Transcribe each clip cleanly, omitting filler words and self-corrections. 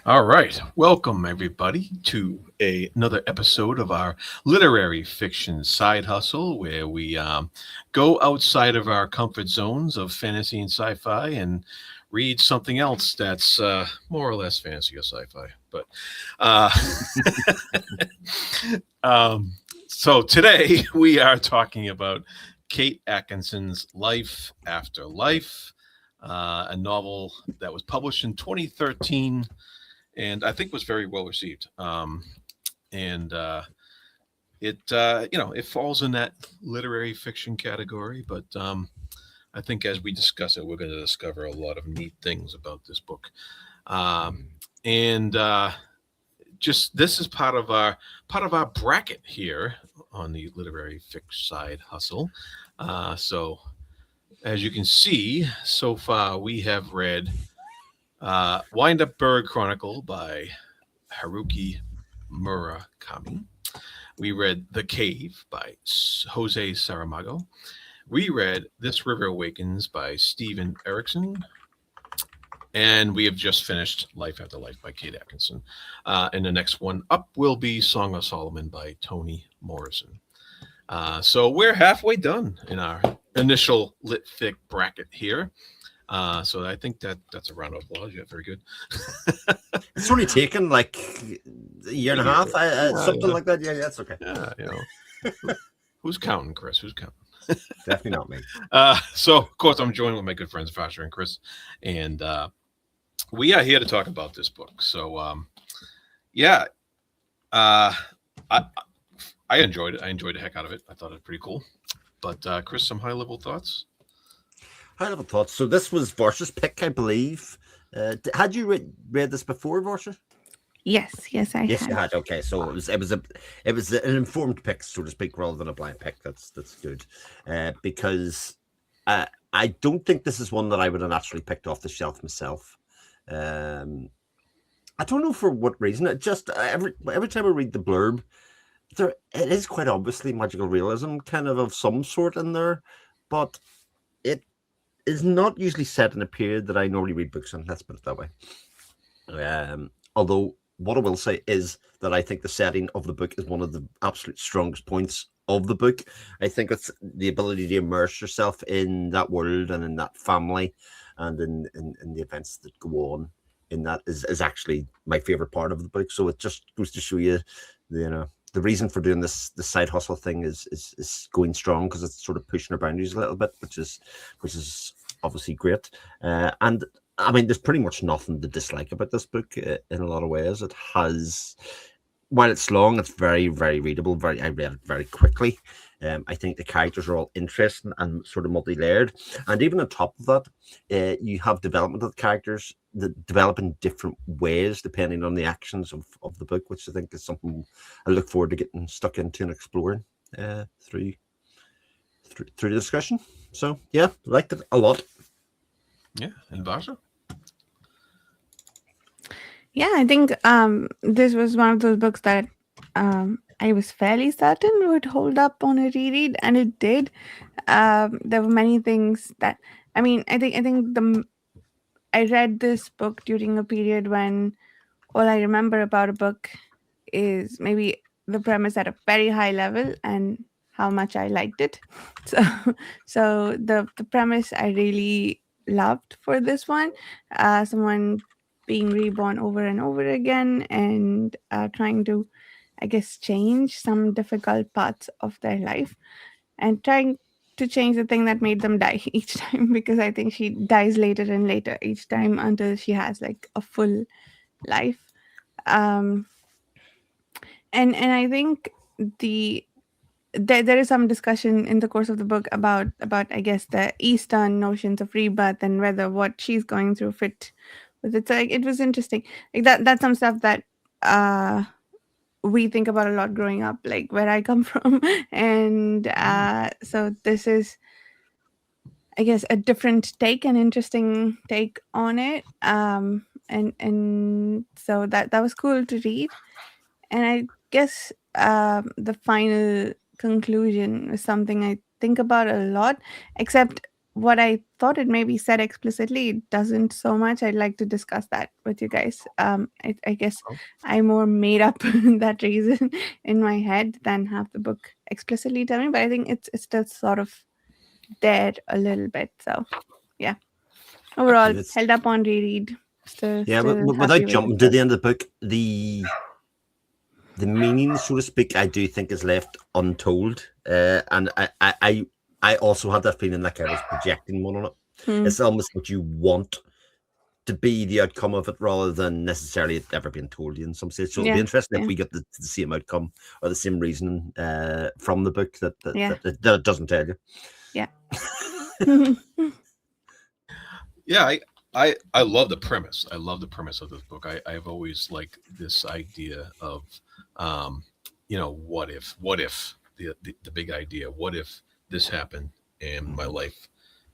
All right. Welcome, everybody, to another episode of our literary fiction side hustle, where we go outside of our comfort zones of fantasy and sci fi and read something else that's more or less fantasy or sci fi. But uh, um, so today we are talking about Kate Atkinson's Life After Life, a novel that was published in 2013 and I think was very well received. And it falls in that literary fiction category, but I think as we discuss it, we're going to discover a lot of neat things about this book. Um, and just this is part of our bracket here on the literary fiction side hustle. So as you can see, so far we have read Wind Up Bird Chronicle by Haruki Murakami. We read The Cave by Jose Saramago. We read This River Awakens by Stephen Erickson. And we have just finished Life After Life by Kate Atkinson. And the next one up will be Song of Solomon by Toni Morrison. So we're halfway done in our initial lit fic bracket here. So I think that's a round of applause. Yeah, very good. It's only taken like a year and a half, something like that. Yeah, that's okay. Yeah, who's counting, Chris? Who's counting? Definitely not me. So of course I'm joined with my good friends Varsha and Chris, and we are here to talk about this book. So yeah, I enjoyed it. I enjoyed the heck out of it. I thought it was pretty cool. But Chris, some high level thoughts. High-level thoughts. So this was Varsha's pick, I believe. Had you read this before, Varsha? Yes, I Yes, had. you had. Okay, so it was an informed pick, so to speak, rather than a blind pick. That's good, because I don't think this is one that I would have naturally picked off the shelf myself. I don't know for what reason. It just every time I read the blurb, it is quite obviously magical realism, kind of some sort in there, but it is not usually set in a period that I normally read books in. Let's put it that way. Although what I will say is that I think the setting of the book is one of the absolute strongest points of the book. I think it's the ability to immerse yourself in that world and in that family and in the events that go on in that is actually my favorite part of the book. So it just goes to show you, the reason for doing this side hustle thing is going strong because it's sort of pushing our boundaries a little bit, which is obviously great. And I mean, there's pretty much nothing to dislike about this book in a lot of ways. It has, while it's long, it's very, very readable. I read it very quickly. I think the characters are all interesting and sort of multi-layered. And even on top of that, you have development of the characters that develop in different ways depending on the actions of the book, which I think is something I look forward to getting stuck into and exploring through the discussion. So yeah, liked it a lot. Yeah, and Varsha? Yeah, I think this was one of those books that I was fairly certain would hold up on a reread, and it did. There were many things that I mean. I think I read this book during a period when all I remember about a book is maybe the premise at a very high level and how much I liked it. So so the premise I really loved for this one. Someone being reborn over and over again and trying to, I guess, change some difficult parts of their life and trying to change the thing that made them die each time, because I think she dies later and later each time until she has like a full life. Um, and I think there is some discussion in the course of the book about I guess the Eastern notions of rebirth and whether what she's going through fit with it. So like, it was interesting. Like that's some stuff that we think about a lot growing up, like where I come from, and so this is, I guess, a different take, an interesting take on it. And so that was cool to read. And I guess the final conclusion is something I think about a lot, except what I thought it maybe said explicitly, it doesn't so much. I'd like to discuss that with you guys. I guess Oh. I more made up that reason in my head than have the book explicitly tell me. But I think it's still sort of there a little bit. So yeah, overall It's, held up on reread. Still yeah, still without happy with jumping this to book. the end of the book, the meaning, so to speak, I do think is left untold. And I also had that feeling like I was projecting one on it. Hmm. It's almost what you want to be the outcome of it rather than necessarily it ever being told you in some stage. So it'll be Yeah, interesting if yeah, we get the same outcome or the same reasoning from the book that yeah, it doesn't tell you. yeah. Yeah, I love the premise. I love the premise of this book. I've always liked this idea of, what if the big idea, what if this happened and my life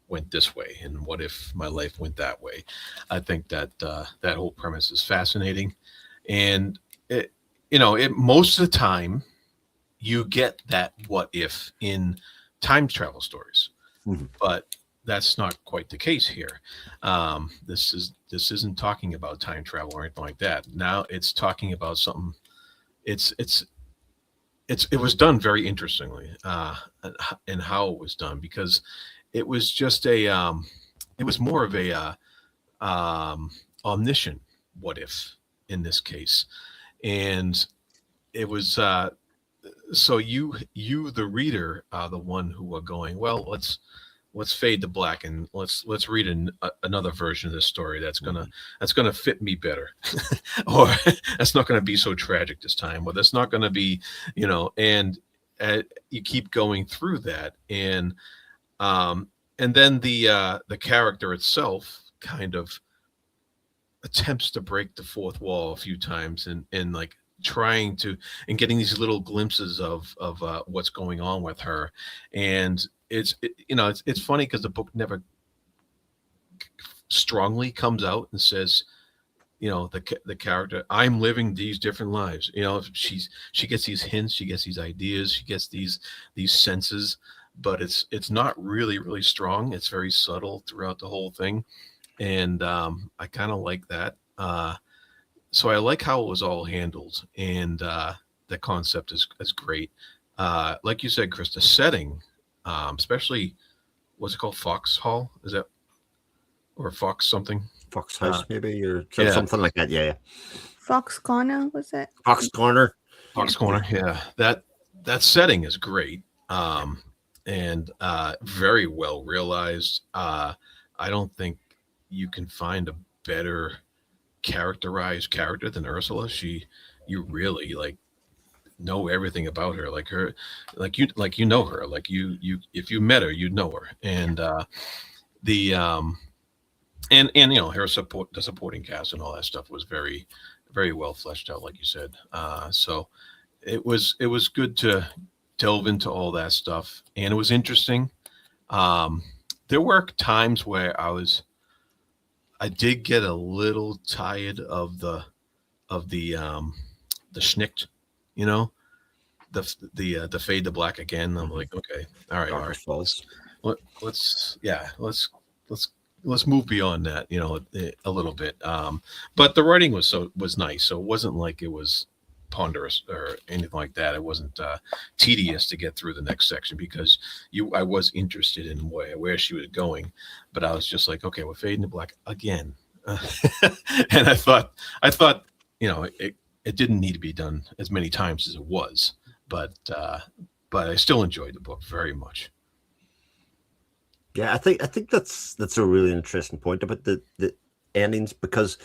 went this way, and what if my life went that way? I think that that whole premise is fascinating, and it most of the time you get that what if in time travel stories, Mhm. but that's not quite the case here. This isn't talking about time travel or anything like that. Now it's talking about something. It's it's it was done very interestingly, and how it was done, because it was just it was more of a omniscient what if in this case, and it was so you the reader are the one who are going, well, let's fade to black and let's read another version of this story that's gonna fit me better, or that's not gonna be so tragic this time, or that's not gonna be, and you keep going through that, um, and then the character itself kind of attempts to break the fourth wall a few times, and like trying to and getting these little glimpses of what's going on with her, and it's funny because the book never strongly comes out and says, the character, I'm living these different lives. She gets these hints, she gets these ideas, she gets these senses, but it's not really strong. It's very subtle throughout the whole thing, and I kind of like that. So I like how it was all handled, and the concept is great. Like you said, Chris, the setting, especially, what's it called, Fox Hall? Is that, or Fox something? Fox Uh, House, maybe, or yeah, something like that. Yeah. Fox Corner was it? Fox Corner. Yeah. Fox Corner. Yeah, that setting is great, and very well realized. I don't think you can find a better characterized character than Ursula. You really like know everything about her, like her, like you know her, like you if you met her, you'd know her, and the and her support, the supporting cast and all that stuff was very well fleshed out, like you said. So it was good to delve into all that stuff, and it was interesting. Um, there were times where I did get a little tired of the schnicked, you know, the fade to black again. I'm like, okay, all Darkness right, Falls. let's let's move beyond that, a little bit. But the writing was nice, so it wasn't like it was ponderous or anything like that. It wasn't tedious to get through the next section, because I was interested in where she was going, but I was just like, okay, we're fading to black again. And I thought, it didn't need to be done as many times as it was, but I still enjoyed the book very much. Yeah, I think that's a really interesting point about the endings, because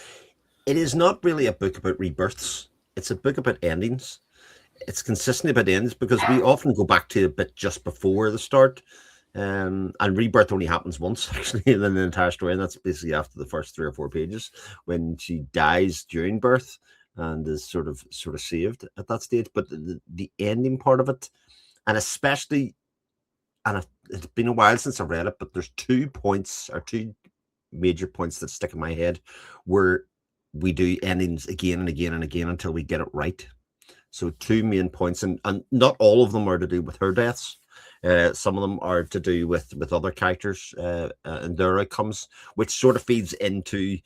it is not really a book about rebirths. It's a book about endings. It's consistently about endings, because we often go back to a bit just before the start. And rebirth only happens once actually in the entire story, and that's basically after the first 3 or 4 pages, when she dies during birth and is sort of saved at that stage. But the ending part of it, and especially, and it's been a while since I read it, but there's 2 points, or 2 major points that stick in my head, where we do endings again and again and again until we get it right. So 2 main points, and not all of them are to do with her deaths. Some of them are to do with other characters and their outcomes, which sort of feeds into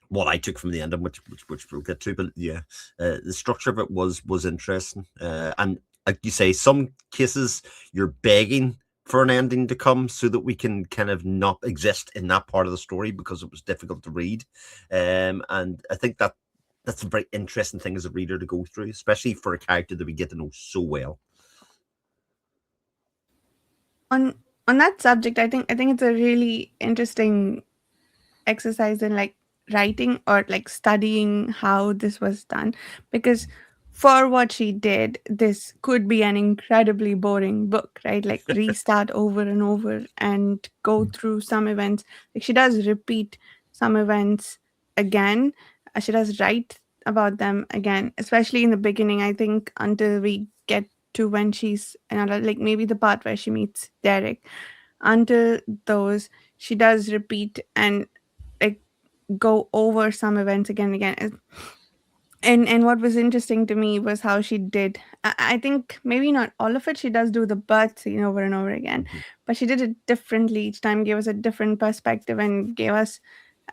what I took from the ending, which we'll get to. But yeah, the structure of it was interesting, and like you say, some cases you're begging for an ending to come so that we can kind of not exist in that part of the story because it was difficult to read, and I think that's a very interesting thing as a reader to go through, especially for a character that we get to know so well. On that subject, I think it's a really interesting exercise in like writing or like studying how this was done, because for what she did, this could be an incredibly boring book, right? Like restart over and over and go through some events. Like she does repeat some events again. She does write about them again, especially in the beginning, I think, until we get to when she's another, like maybe the part where she meets Derek. Until those, she does repeat and like go over some events again and again. And what was interesting to me was how she did. I think maybe not all of it. She does do the birth scene over and over again, Mhm. but she did it differently each time. Gave us a different perspective and gave us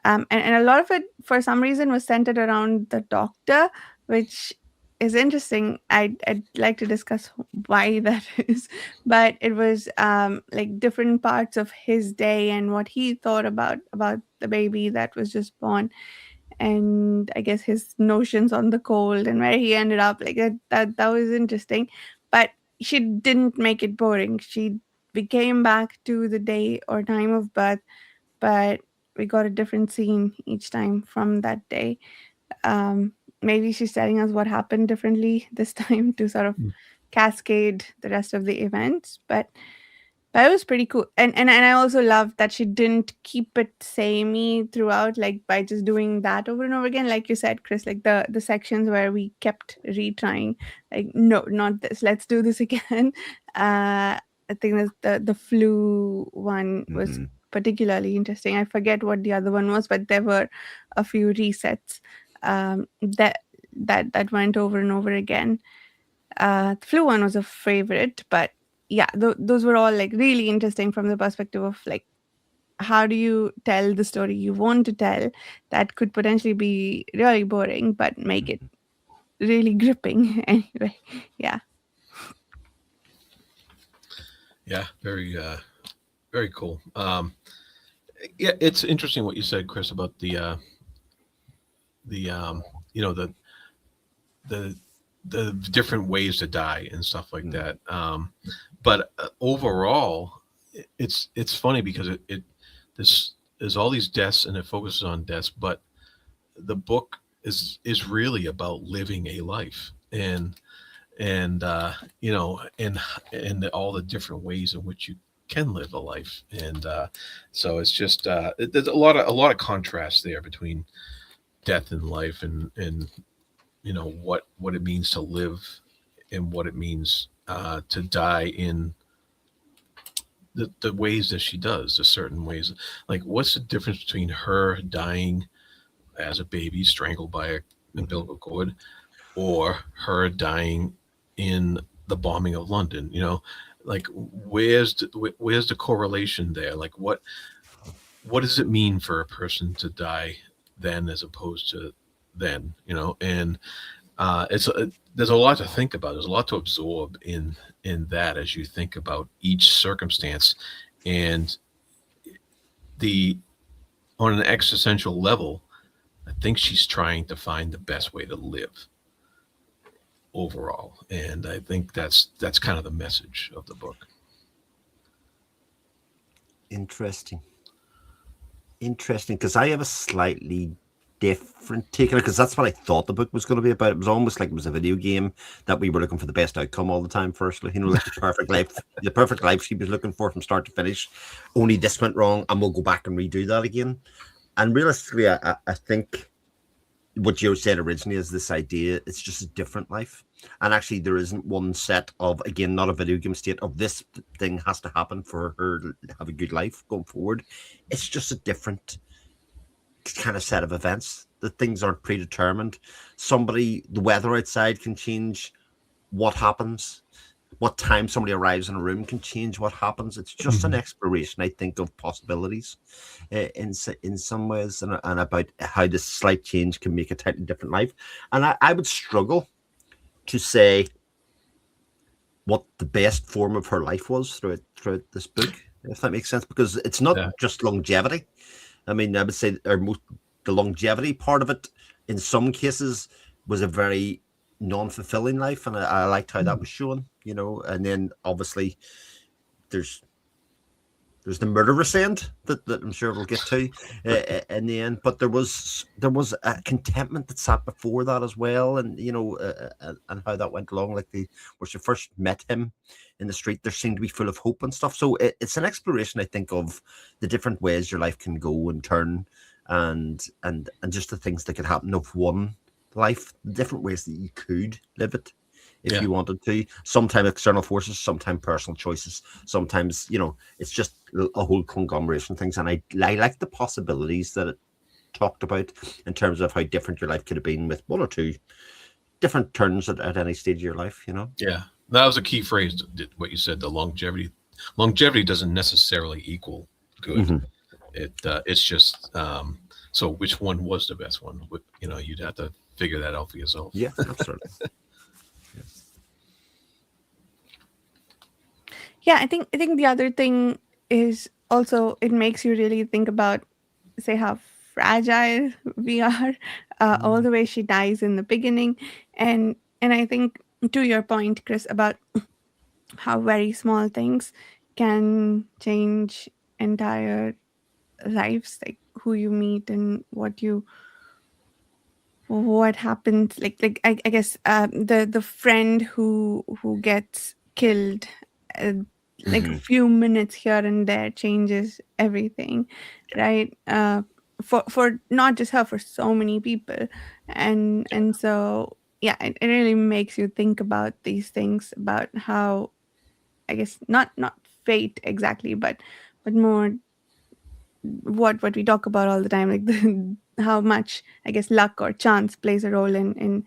and a lot of it for some reason was centered around the doctor, which is interesting. I'd like to discuss why that is, but it was like different parts of his day and what he thought about the baby that was just born, and I guess his notions on the cold and where he ended up. Like that was interesting, but she didn't make it boring. We came back to the day or time of birth, but we got a different scene each time from that day. Maybe she's telling us what happened differently this time to sort of Mm. cascade the rest of the events, but it was pretty cool. And I also love that she didn't keep it samey throughout, like by just doing that over and over again. Like you said, Chris, like the sections where we kept retrying, like, no, not this, let's do this again. I think the flu one was Mm-hmm. particularly interesting. I forget what the other one was, but there were a few resets that went over and over again. The flu one was a favorite, but yeah, those were all like really interesting from the perspective of like, how do you tell the story you want to tell that could potentially be really boring but make it really gripping anyway. Yeah. Yeah, very cool. Yeah, it's interesting what you said, Chris, about the you know the the different ways to die and stuff like Mm-hmm. that. But overall, it's funny because this there's all these deaths and it focuses on deaths, but the book is really about living a life and and all the different ways in which you can live a life, and so it's just there's a lot of contrast there between death and life, and what it means to live and what it means to die in the ways that she does, the certain ways. Like, what's the difference between her dying as a baby strangled by an Mm-hmm. umbilical cord, or her dying in the bombing of London? Like, where's the correlation there? Like, what does it mean for a person to die then as opposed to then? And there's a lot to think about. There's a lot to absorb in that as you think about each circumstance, and the on an existential level, I think she's trying to find the best way to live overall, and I think that's kind of the message of the book. Interesting. Interesting, because I have a slightly different take on it, because that's what I thought the book was going to be about. It was almost like it was a video game that we were looking for the best outcome all the time. Firstly, like the perfect life she was looking for from start to finish. Only this went wrong, and we'll go back and redo that again. And realistically, I think what you said originally is this idea. It's just a different life, and actually, there isn't one set of, again, not a video game state of this thing has to happen for her to have a good life going forward. It's just a different kind of set of events. That things aren't predetermined. The weather outside can change what happens. what time somebody arrives in a room can change what happens. It's just an exploration, I think, of possibilities in some ways, and about how this slight change can make a totally different life. And I would struggle to say what the best form of her life was throughout this book, if that makes sense, because it's not just longevity. I mean, I would say the longevity part of it in some cases was a very non-fulfilling life, and I liked how that was shown, you know. And then obviously there's the murderous end that I'm sure we'll get to in the end, but there was a contentment that sat before that as well, and you know, and how that went along, like where she first met him in the street, there seemed to be full of hope and stuff. So it's an exploration, I think, of the different ways your life can go and turn, and just the things that could happen of one life, different ways that you could live it if you wanted to. Sometimes external forces, sometimes personal choices, sometimes, you know, it's just a whole conglomeration of things. And I like the possibilities that it talked about in terms of how different your life could have been with one or two different turns at any stage of your life, you know. Yeah, that was a key phrase, what you said, the longevity doesn't necessarily equal good. It's just so which one was the best one? You know, you'd have to figure that out for yourself. Yeah, absolutely. Yeah, I think the other thing is also it makes you really think about, say, how fragile we are, all the way she dies in the beginning, and I think, to your point, Chris, about how very small things can change entire lives, like who you meet and what happens, like I guess the friend who gets killed, uh, like a few minutes here and there changes everything, right? For not just her, for so many people. And so yeah, it really makes you think about these things, about how, I guess, not fate exactly, but more what we talk about all the time, like how much, I guess, luck or chance plays a role in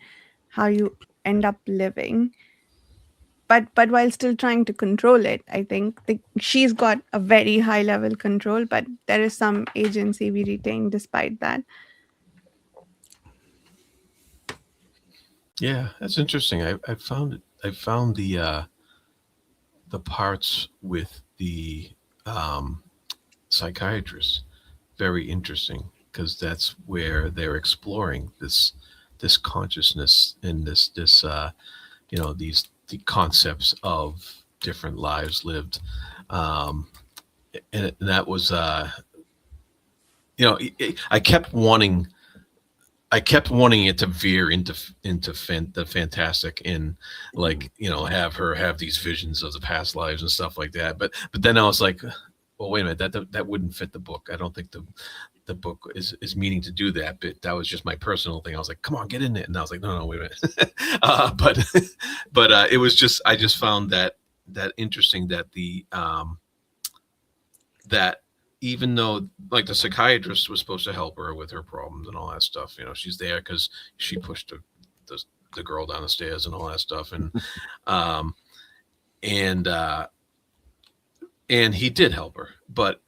how you end up living, but while still trying to control it. I think she's got a very high level control, but there is some agency we retain despite that. Yeah, that's interesting. I found the parts with the psychiatrist very interesting, because that's where they're exploring this consciousness and this you know, the concepts of different lives lived, um, and that was you know, I kept wanting it to veer into the fantastic, and like, you know, have her have these visions of the past lives and stuff like that. But then I was like, well, wait a minute, that wouldn't fit the book. I don't think the book is meaning to do that. But that was just my personal thing. I was like, come on, get in it. And I was like, no, wait a minute. But it was just, I just found that interesting, that that even though, like, the psychiatrist was supposed to help her with her problems and all that stuff, you know, she's there because she pushed the girl down the stairs and all that stuff, um and and he did help her, but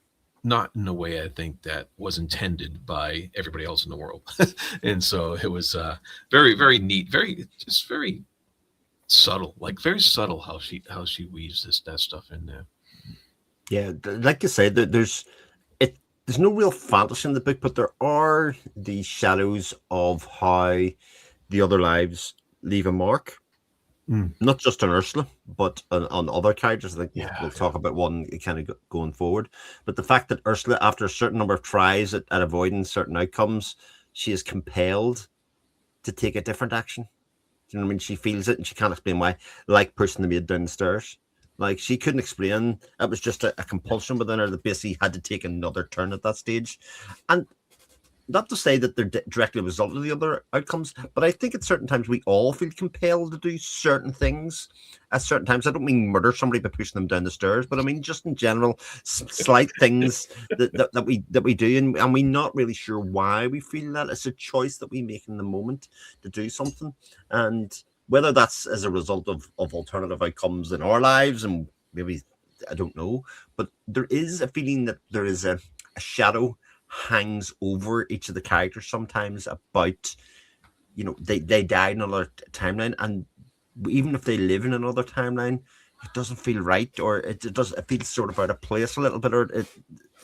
not in a way I think that was intended by everybody else in the world. And so it was very, very neat, very subtle, like very subtle how she weaves that stuff in there. Yeah, like you said, there's no real fantasy in the book, but there are the shadows of how the other lives leave a mark, not just on Ursula, but on other characters. I think we'll talk about one kind of going forward. But the fact that Ursula, after a certain number of tries at avoiding certain outcomes, she is compelled to take a different action. Do you know what I mean? She feels it and she can't explain why, like pushing the maid down the stairs. Like, she couldn't explain. It was just a compulsion within her that basically had to take another turn at that stage. And not to say that they're directly a result of the other outcomes, but I think at certain times we all feel compelled to do certain things at certain times. I don't mean murder somebody by pushing them down the stairs, but I mean just in general, slight things that we do, and we're not really sure why we feel that. It's a choice that we make in the moment to do something. And whether that's as a result of alternative outcomes in our lives, and maybe I don't know, but there is a feeling that there is a shadow hangs over each of the characters sometimes about, they died in another timeline, and even if they live in another timeline, it doesn't feel right, or it feels sort of out of place a little bit, or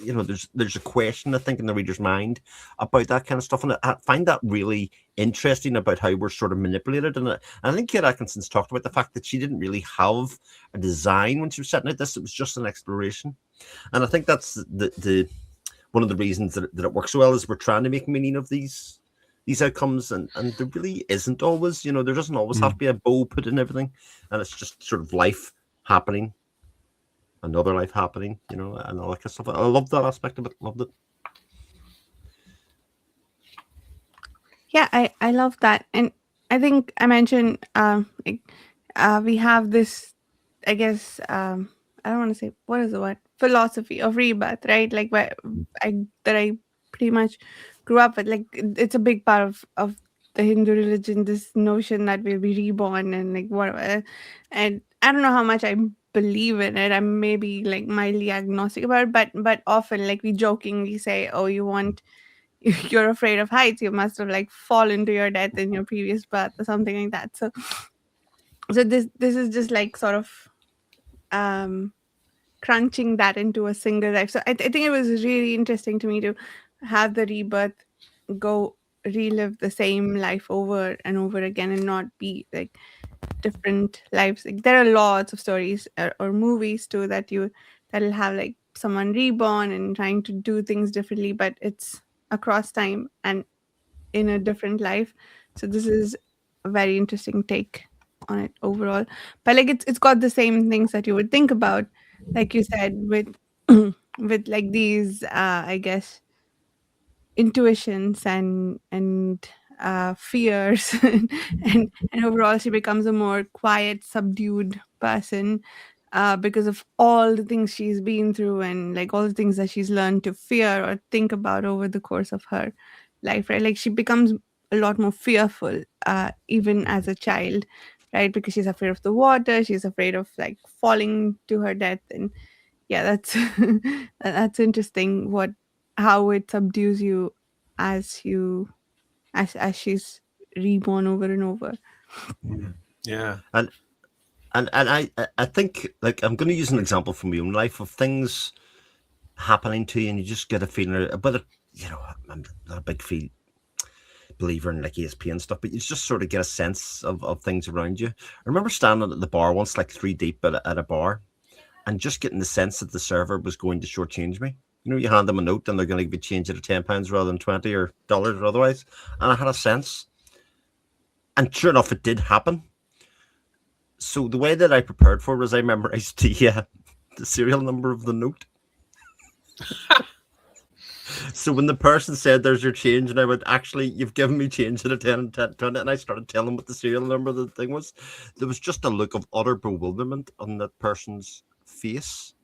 there's a question, I think, in the reader's mind about that kind of stuff, and I find that really interesting about how we're sort of manipulated. And I think Kate Atkinson's talked about the fact that she didn't really have a design when she was setting out this; it was just an exploration, and I think that's the one of the reasons that it works so well is we're trying to make meaning of these outcomes, and there really isn't always, there doesn't always have to be a bow put in everything, and it's just sort of life happening, another life happening, and all that kind of stuff. I love that aspect of it. Loved it. Yeah, I love that. And I think I mentioned we have this, I guess, I don't want to say, what is the word, philosophy of rebirth, right? Like where I pretty much grew up with. Like it's a big part of the Hindu religion, this notion that we'll be reborn and like whatever. And I don't know how much I believe in it. I'm maybe like mildly agnostic about it, but often like we jokingly say, oh, you want you're afraid of heights, you must have like fallen to your death in your previous birth or something like that. So this is just like sort of um crunching that into a single life. So I think it was really interesting to me to have the rebirth go relive the same life over and over again and not be like different lives. Like there are lots of stories or movies too that'll have like someone reborn and trying to do things differently, but it's across time and in a different life. So this is a very interesting take on it overall. But like it's got the same things that you would think about, like you said, with with like these I guess intuitions and fears and overall she becomes a more quiet, subdued person because of all the things she's been through and like all the things that she's learned to fear or think about over the course of her life, right? Like she becomes a lot more fearful even as a child, right? Because she's afraid of the water, she's afraid of like falling to her death. And yeah, that's that's interesting what how it subdues you as you as she's reborn over and over. Yeah. And I think, like, I'm going to use an example from my own life of things happening to you, and you just get a feeling about it. I'm not a big believer in like ESP and stuff, but you just sort of get a sense of things around you. I remember standing at the bar once, like 3 deep at a bar, and just getting the sense that the server was going to shortchange me. You hand them a note and they're going to be changed it to £10 rather than 20 or dollars or otherwise. And I had a sense, and sure enough, it did happen. So the way that I prepared for it was I memorized the serial number of the note. So when the person said, "There's your change," and I went, "Actually, you've given me change at a 10 and 10, 20," and I started telling them what the serial number of the thing was, there was just a look of utter bewilderment on that person's face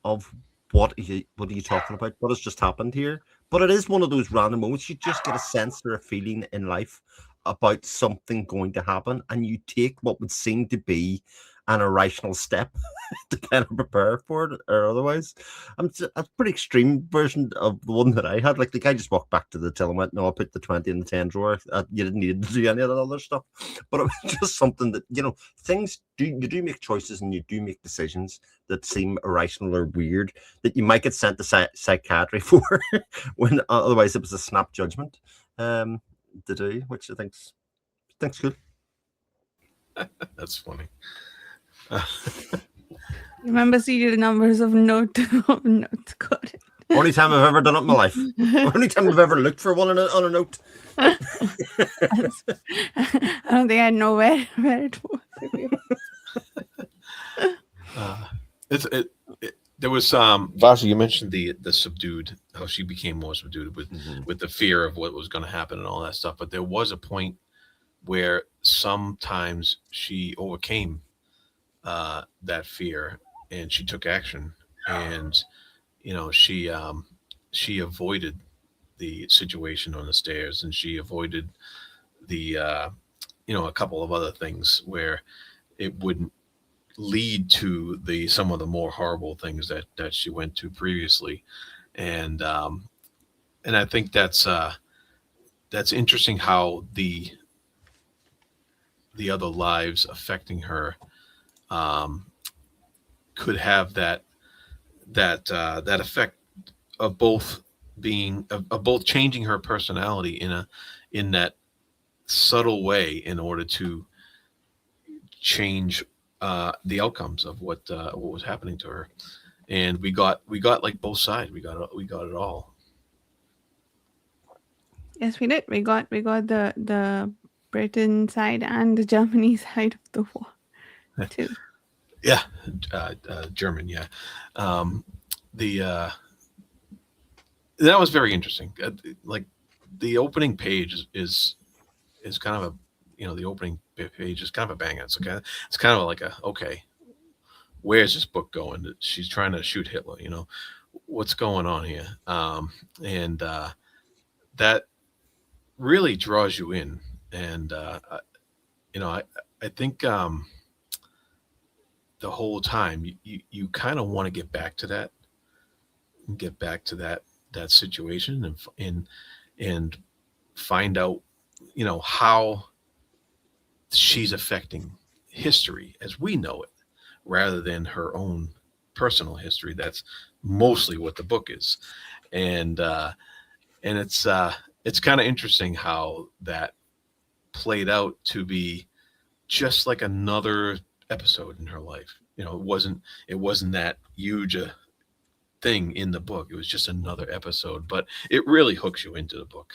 of what are you talking about? What has just happened here? But it is one of those random moments. You just get a sense or a feeling in life about something going to happen, and you take what would seem to be an irrational step to kind of prepare for it, or otherwise. A pretty extreme version of the one that I had. Like the guy just walked back to the till and went, "No, I'll put the 20 in the 10 drawer." You didn't need to do any of that other stuff. But it was just something that, things you do make choices and you do make decisions that seem irrational or weird that you might get sent to psychiatry for when otherwise it was a snap judgment to do, which I think's good. That's funny. Remember serial numbers of notes. Got it. Only time I've ever done it in my life. Only time I've ever looked for one on a note. I don't think I know where it was. There was Varsha, you mentioned the subdued, how she became more subdued with the fear of what was going to happen and all that stuff. But there was a point where sometimes she overcame that fear and she took action, and she avoided the situation on the stairs, and she avoided the a couple of other things where it wouldn't lead to some of the more horrible things that she went to previously, and I think that's interesting how the other lives affecting her um, could have that effect of both of both changing her personality in that subtle way in order to change the outcomes of what was happening to her. And we got like both sides. We got it all. Yes, we did. We got the Britain side and the Germany side of the war too. Yeah, German. Yeah, um, the that was very interesting. Like the opening page is kind of a the opening page is kind of a banger. It's kind of like a okay, where's this book going? She's trying to shoot Hitler. What's going on here? And that really draws you in. And I think the whole time you kind of want to get back to that situation and find out how she's affecting history as we know it rather than her own personal history. That's mostly what the book is. And it's kind of interesting how that played out to be just like another episode in her life. It wasn't that huge a thing in the book. It was just another episode, but it really hooks you into the book.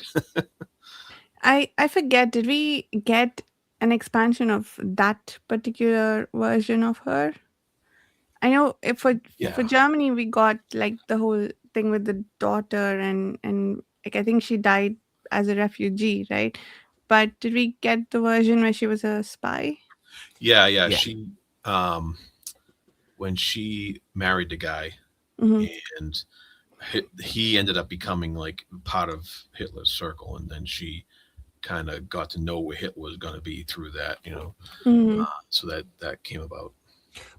I forget. Did we get an expansion of that particular version of her? I know if for Yeah. Germany we got like the whole thing with the daughter and like I think she died as a refugee, right? But did we get the version where she was a spy? Yeah. Yeah. She um when she married the guy Hmm. and he ended up becoming like part of Hitler's circle, and then she kind of got to know where Hitler was going to be through that. Hmm. So that came about.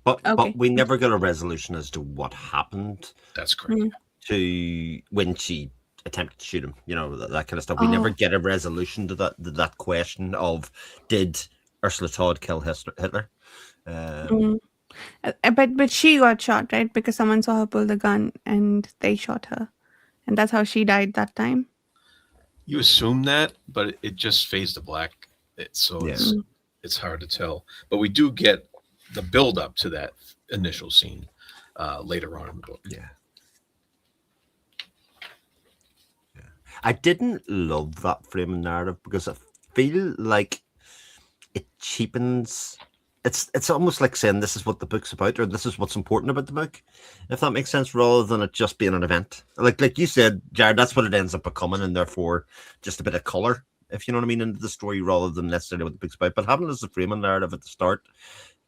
But Okay. we never got a resolution as to what happened That's correct. Mhm. to when she attempted to shoot him. That kind of stuff. We never Oh. get a resolution to that question of did Ursula Todd kill Hitler? Um, Mm. But she got shot, right? Because someone saw her pull the gun and they shot her, and that's how she died that time. You assume that, but it just fades to black. So yeah, Mm. it's hard to tell. But we do get the build up to that initial scene later on in the book. yeah. I didn't love that framing narrative because I feel like it cheapens. It's almost like saying this is what the book's about or this is what's important about the book, if that makes sense, rather than it just being an event. Like you said, Jared, that's what it ends up becoming, and therefore just a bit of color, if you know what I mean, into the story rather than necessarily what the book's about. But having it as a framing narrative at the start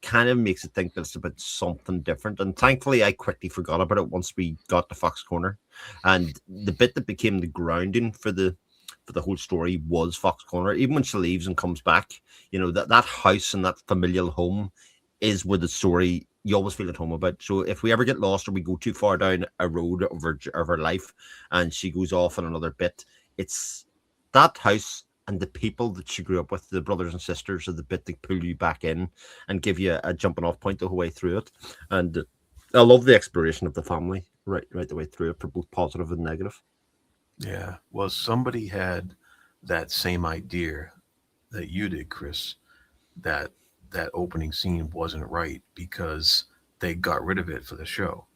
kind of makes it think that it's about something different. And thankfully, I quickly forgot about it once we got to Fox Corner, and the bit that became the grounding for the whole story was Fox Corner. Even when she leaves and comes back, that house and that familial home is where the story you always feel at home about. So if we ever get lost or we go too far down a road of her life and she goes off on another bit, it's that house and the people that she grew up with, the brothers and sisters, are the bit that pull you back in and give you a jumping off point the whole way through it. And I love the exploration of the family right the way through it for both positive and negative. Yeah. Well, somebody had that same idea that you did, Chris, that that opening scene wasn't right because they got rid of it for the show.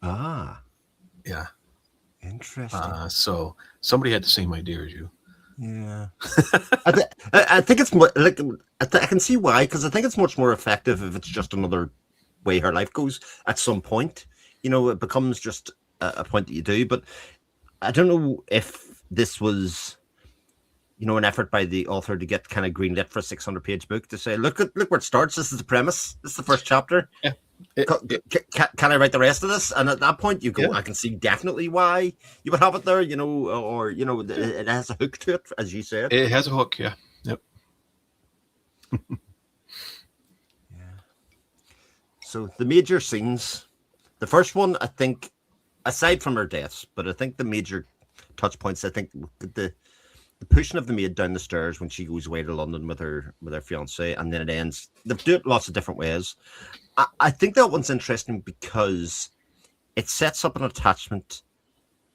Ah, Yeah. interesting. So somebody had the same idea as you. Yeah. I think it's more like I can see why, because I think it's much more effective if it's just another way her life goes at some point. It becomes just a point that you do. But I don't know if this was, an effort by the author to get kind of greenlit for a 600-page book to say, look where it starts. This is the premise. This is the first chapter. Yeah. Can I write the rest of this? And at that point, you go, Yeah. I can see definitely why you would have it there, or it has a hook to it, as you said. It has a hook. Yeah. Yep. Yeah. So the major scenes, the first one, I think, aside from her deaths, but I think the major touch points, I think the pushing of the maid down the stairs when she goes away to London with her fiance, and then it ends. They do it lots of different ways. I think that one's interesting because it sets up an attachment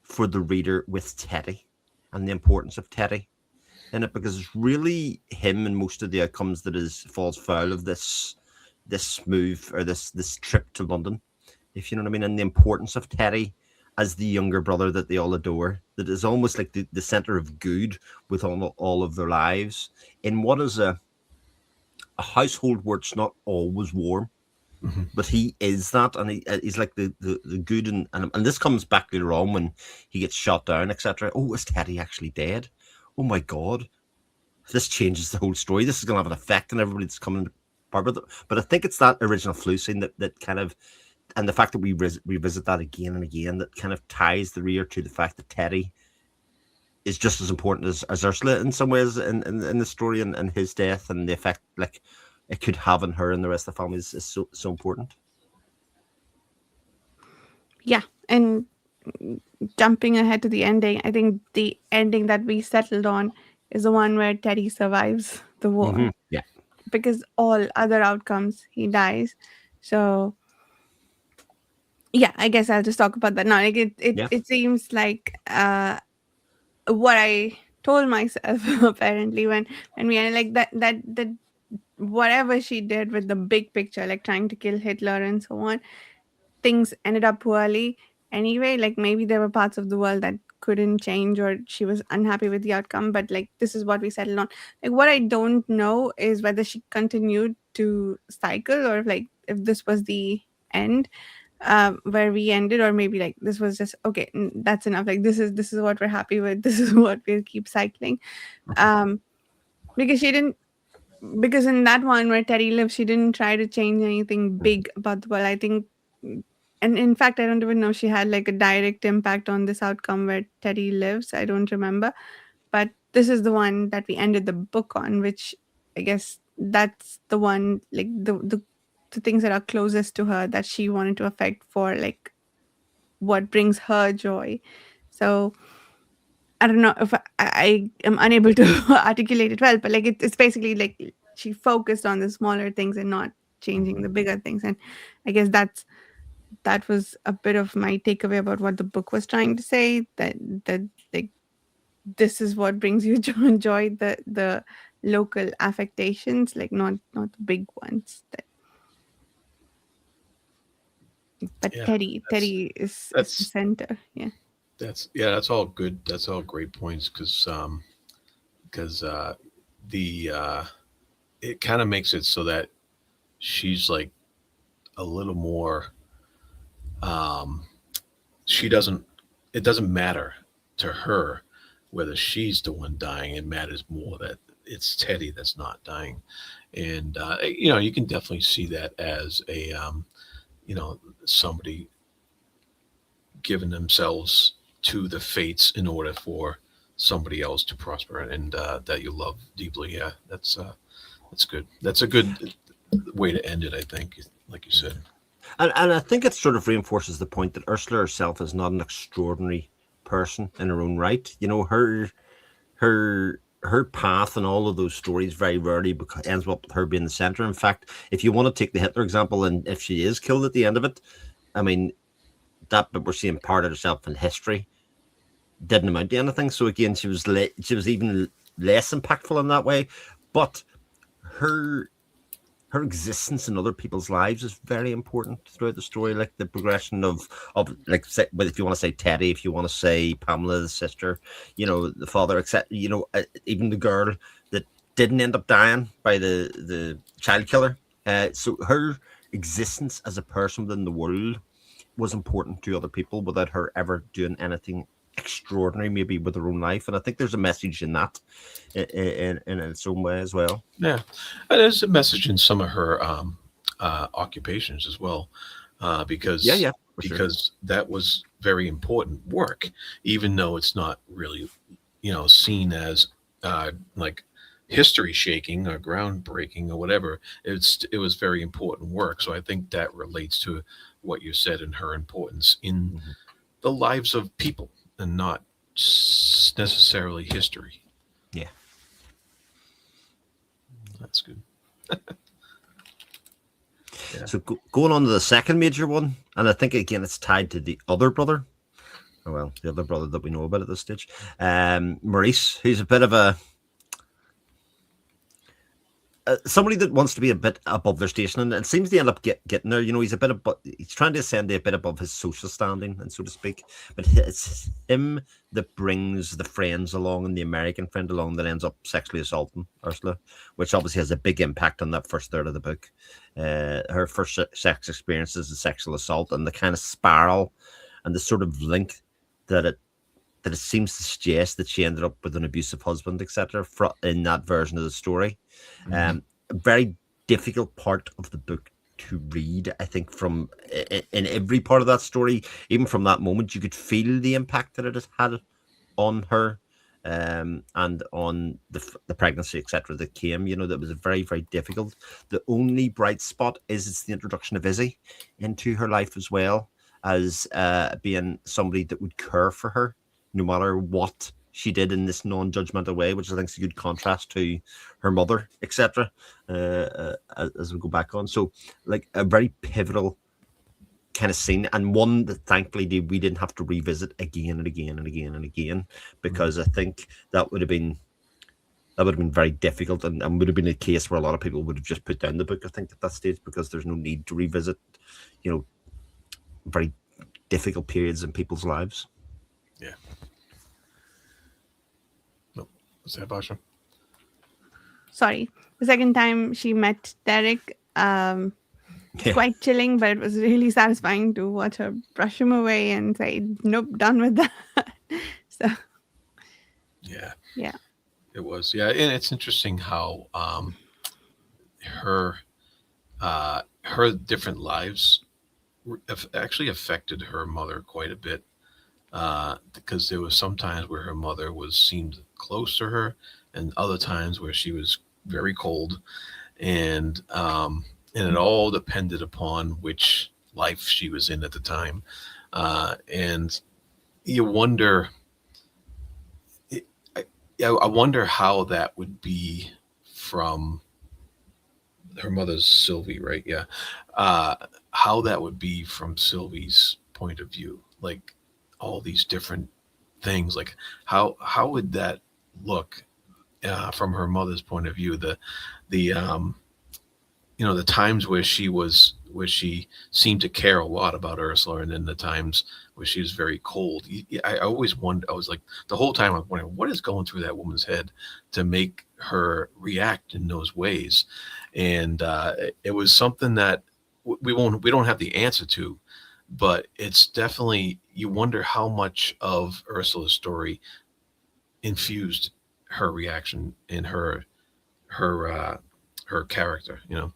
for the reader with Teddy and the importance of Teddy in it, because it's really him and most of the outcomes that is falls foul of this move or this trip to London, if you know what I mean, and the importance of Teddy as the younger brother that they all adore, that is almost like the center of good with all of their lives in what is a household where it's not always warm, Mhm. but he is that, and he's like the good, and this comes back later on when he gets shot down, etc. Oh, is Teddy actually dead? Oh my god, this changes the whole story. This is going to have an effect on everybody that's coming part of it. But I think it's that original flu scene that kind of, and the fact that we revisit that again and again, that kind of ties the reader to the fact that Teddy is just as important as Ursula in some ways in the story, and his death and the effect like it could have on her and the rest of the family is so important. Yeah, and jumping ahead to the ending, I think the ending that we settled on is the one where Teddy survives the war, Yeah. because all other outcomes he dies. So yeah, I guess I'll just talk about that now. Like Yeah. it seems like what I told myself apparently when we ended, like that whatever she did with the big picture, like trying to kill Hitler and so on, things ended up poorly anyway. Like maybe there were parts of the world that couldn't change, or she was unhappy with the outcome, but like this is what we settled on. Like what I don't know is whether she continued to cycle, or like if this was the end, where we ended, or maybe like this was just okay, that's enough, like this is what we're happy with, this is what we'll keep cycling. um because she didn't, because in that one where Teddy lives, she didn't try to change anything big about the world, I think. And in fact, I don't even know if she had like a direct impact on this outcome where Teddy lives. I don't remember. But this is the one that we ended the book on, which I guess that's the one, like the things that are closest to her that she wanted to affect for like what brings her joy. So I don't know if I am unable to articulate it well, but like it's basically like she focused on the smaller things and not changing the bigger things. And I guess that was a bit of my takeaway about what the book was trying to say, that like this is what brings you joy, the local affectations, like not the big ones. But Yeah, Teddy is the that's center. Yeah. that's all good. That's all great points because the it kind of makes it so that she's like a little more um she doesn't it doesn't matter to her whether she's the one dying. It matters more that it's Teddy that's not dying. And you can definitely see that as a you know somebody giving themselves to the fates in order for somebody else to prosper and that you love deeply. Yeah, that's good. That's a good way to end it, I think, like you said. And I think it sort of reinforces the point that Ursula herself is not an extraordinary person in her own right. You know, her path and all of those stories very rarely ends up with her being the center. In fact, if you want to take the Hitler example, and if she is killed at the end of it, I mean, that bit we're seeing part of herself in history didn't amount to anything. So again, she was even less impactful in that way. But her her existence in other people's lives is very important throughout the story. Like the progression of like, but if you want to say Teddy, if you want to say Pamela, the sister, you know, the father, except even the girl that didn't end up dying by the child killer. So her existence as a person within the world was important to other people without her ever doing anything extraordinary, maybe with her own life. And I think there's a message in that, in its own way as well. Yeah, and there's a message in some of her occupations as well, Yeah, because yeah, for sure. that was very important work, even though it's not really seen as like history shaking or groundbreaking or whatever. It was very important work. So I think that relates to what you said and her importance in Mhm. the lives of people and not necessarily history. Yeah. That's good. Yeah. So going on to the second major one, and I think again it's tied to the other brother. Oh, well, the other brother that we know about at this stage, Maurice, who's a bit of a somebody that wants to be a bit above their station, and it seems to end up getting there. You know, he's a bit above, he's trying to ascend a bit above his social standing, and so to speak. But it's him that brings the friends along, and the American friend along that ends up sexually assaulting Ursula, which obviously has a big impact on that first third of the book. Her first sex experience is a sexual assault, and the kind of spiral and the sort of link that it seems to suggest that she ended up with an abusive husband, etc. In that version of the story. Mhm. A very difficult part of the book to read. I think from in every part of that story, even from that moment, you could feel the impact that it has had on her, and on the pregnancy, etc. That came. You know, that was very very difficult. The only bright spot is it's the introduction of Izzy into her life as well as being somebody that would care for her no matter what she did in this non-judgmental way, which I think is a good contrast to her mother, etc. As we go back on, so like a very pivotal kind of scene, and one that thankfully we didn't have to revisit again and again and again and again, because I think that would have been very difficult, and would have been a case where a lot of people would have just put down the book, I think, at that stage, because there's no need to revisit, you know, very difficult periods in people's lives. Yeah. No, was that Basha? Sorry. The second time she met Derek, it's Yeah. quite chilling, but it was really satisfying to watch her brush him away and say, "Nope, done with that." So Yeah, yeah, it was. Yeah, and it's interesting how her her different lives actually affected her mother quite a bit, because there was some times where her mother was seemed close to her, and other times where she was very cold, and it all depended upon which life she was in at the time, and you wonder, I, I wonder how that would be from her mother's Sylvie, right? Yeah, uh, how that would be from Sylvie's point of view, like all these different things, like how would that look from her mother's point of view? The the times where she seemed to care a lot about Ursula, and then the times where she was very cold. I always wondered. I was like the whole time I'm wondering what is going through that woman's head to make her react in those ways, and it was something that we don't have the answer to, but it's definitely you wonder how much of Ursula's story infused her reaction in her her character. You know.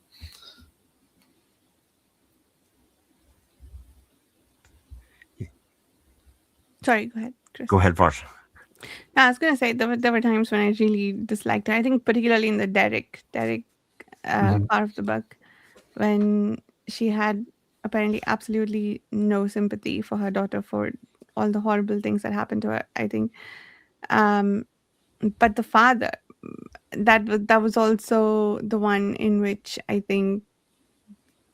sorry. Go ahead, Chris. Go ahead, Varsha. No, I was gonna say there were times when I really disliked her. I think particularly in the Derek Mhm. part of the book when she had apparently absolutely no sympathy for her daughter for all the horrible things that happened to her. I think, um, but the father that was also the one in which I think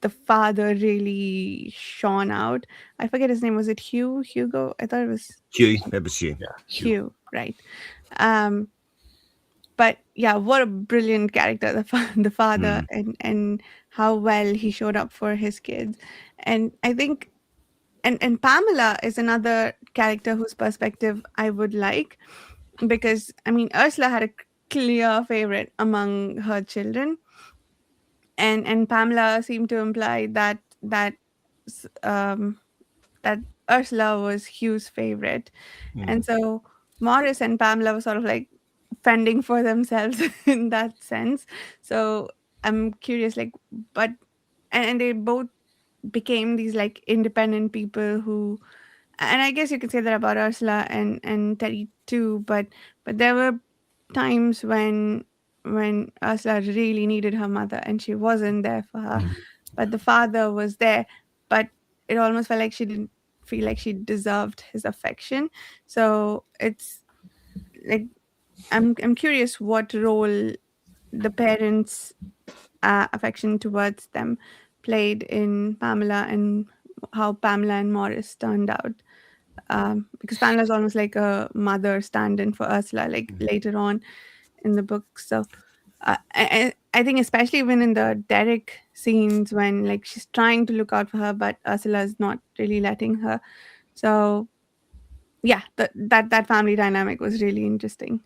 the father really shone out. I forget his name. Was it Hugh? Hugo? I thought it was Hugh, it was Hugh. Yeah, Hugh. Hugh, right? Um, but yeah, what a brilliant character the father, Mm. and how well he showed up for his kids. And I think and Pamela is another character whose perspective I would like, because I mean Ursula had a clear favorite among her children, and Pamela seemed to imply s- um that Ursula was Hugh's favorite. And Mm. so Morris and Pamela were sort of like fending for themselves in that sense. So I'm curious, like, but and they both became these like independent people who, and I guess you could say that about Ursula and Teddy too. But there were times when when Ursula really needed her mother and she wasn't there for her, Mhm. but the father was there. But it almost felt like she didn't feel like she deserved his affection. So it's like I'm curious what role the parents' affection towards them played in Pamela and how Pamela and Morris turned out. Because Pamela is almost like a mother stand-in for Ursula, like later on in the book. So I think especially even in the Derek scenes when like she's trying to look out for her, but Ursula is not really letting her. So yeah, that family dynamic was really interesting.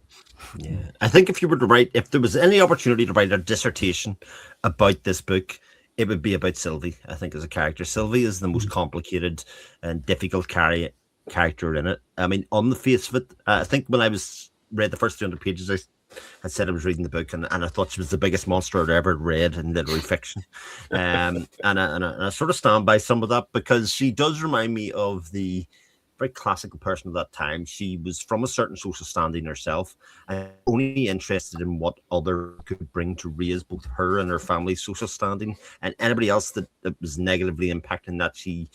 Yeah, I think if you were to write, if there was any opportunity to write a dissertation about this book, it would be about Sylvie. I think as a character, Sylvie is the most complicated and difficult character in it. I mean, on the face of it, I think when I was read the first 200 pages, I said I was reading the book, and I thought she was the biggest monster I'd ever read in literary fiction. And I sort of stand by some of that because she does remind me of the very classical person of that time. She was from a certain social standing herself and only interested in what other could bring to raise both her and her family's social standing, and anybody else that was negatively impacting that she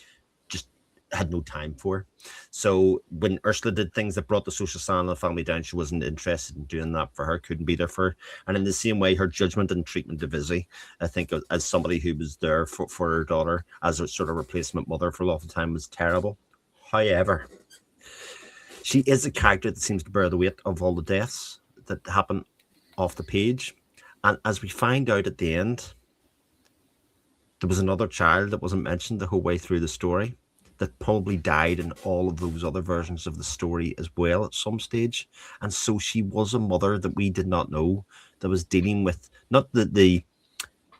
just had no time for. So when Ursula did things that brought the social standing of the family down, she wasn't interested in doing that for her, couldn't be there for her. And in the same way, her judgment and treatment of Izzy, I think as somebody who was there for her daughter as a sort of replacement mother for a lot of time was terrible. However, she is a character that seems to bear the weight of all the deaths that happen off the page. And as we find out at the end, there was another child that wasn't mentioned the whole way through the story that probably died in all of those other versions of the story as well at some stage. And so she was a mother that we did not know, that was dealing with not the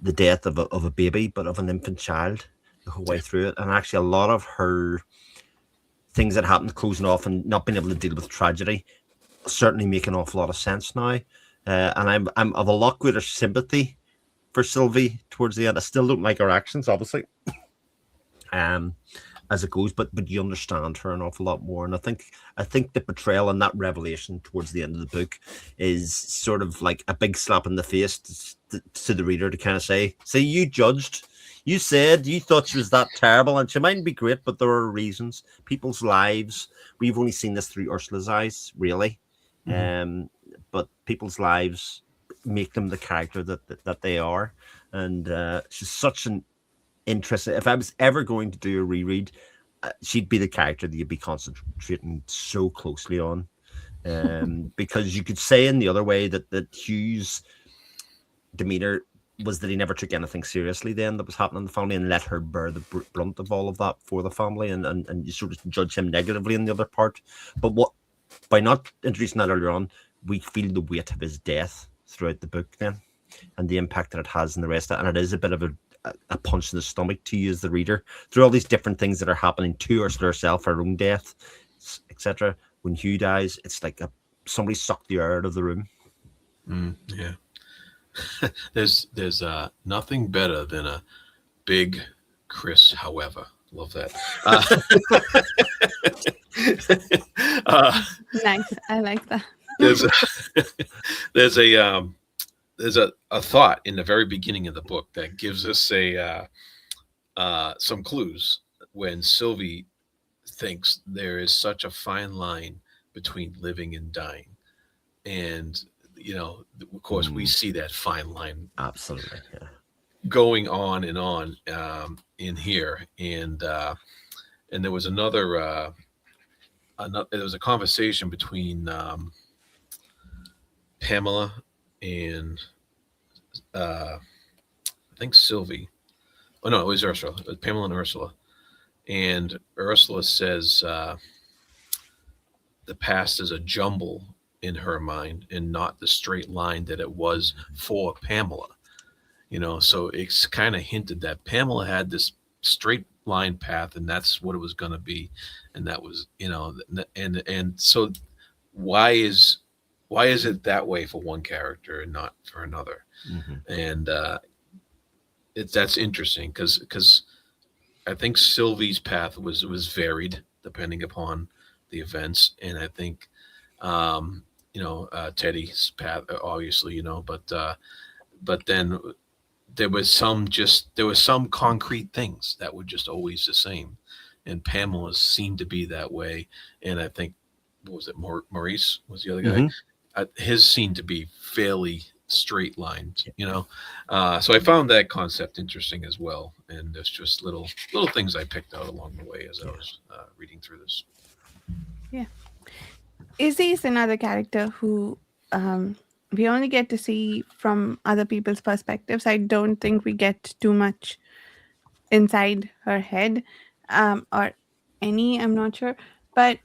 death of a baby, but of an infant child the whole way through it. And actually, a lot of her things that happened, closing off and not being able to deal with tragedy, certainly make an awful lot of sense now. And I'm of a lot greater sympathy for Sylvie towards the end. I still don't like her actions, obviously, as it goes, but you understand her an awful lot more. And I think the portrayal and that revelation towards the end of the book is sort of like a big slap in the face to the reader to kind of say, you judged. You said you thought she was that terrible, and she mightn't be great, but there are reasons. People's lives. We've only seen this through Ursula's eyes, really. But people's lives make them the character that they are, and she's such an interesting. If I was ever going to do a reread, she'd be the character that you'd be concentrating so closely on, because you could say in the other way that Hugh's demeanor was that he never took anything seriously then that was happening in the family and let her bear the brunt of all of that for the family, and you sort of judge him negatively in the other part. But by not introducing that earlier on, we feel the weight of his death throughout the book then, and the impact that it has in the rest of it. And it is a bit of a punch in the stomach to you as the reader through all these different things that are happening to Ursula herself, her own death, etc. When Hugh dies, it's like somebody sucked the air out of the room. Yeah. There's nothing better than a big Chris, however. Love that. Nice, I like that. there's a thought in the very beginning of the book that gives us some clues when Sylvie thinks there is such a fine line between living and dying. And of course, we see that fine line absolutely going on in here, and there was there was a conversation between Pamela and I think Sylvie. Oh no, it was Ursula. It was Pamela and Ursula, and Ursula says the past is a jumble in her mind and not the straight line that it was for Pamela. So it's kind of hinted that Pamela had this straight line path and that's what it was going to be. And that was, and so why is it that way for one character and not for another? And that's interesting because I think Sylvie's path was varied depending upon the events. And I think Teddy's path, obviously, but then there was some concrete things that were just always the same, and Pamela's seemed to be that way. And I think, what was it, Maurice was the other guy. Hmm. His seemed to be fairly straight lined, so I found that concept interesting as well. And there's just little things I picked out along the way as I was reading through this. Yeah. Izzy is another character who we only get to see from other people's perspectives. I don't think we get too much inside her head, or any, I'm not sure. But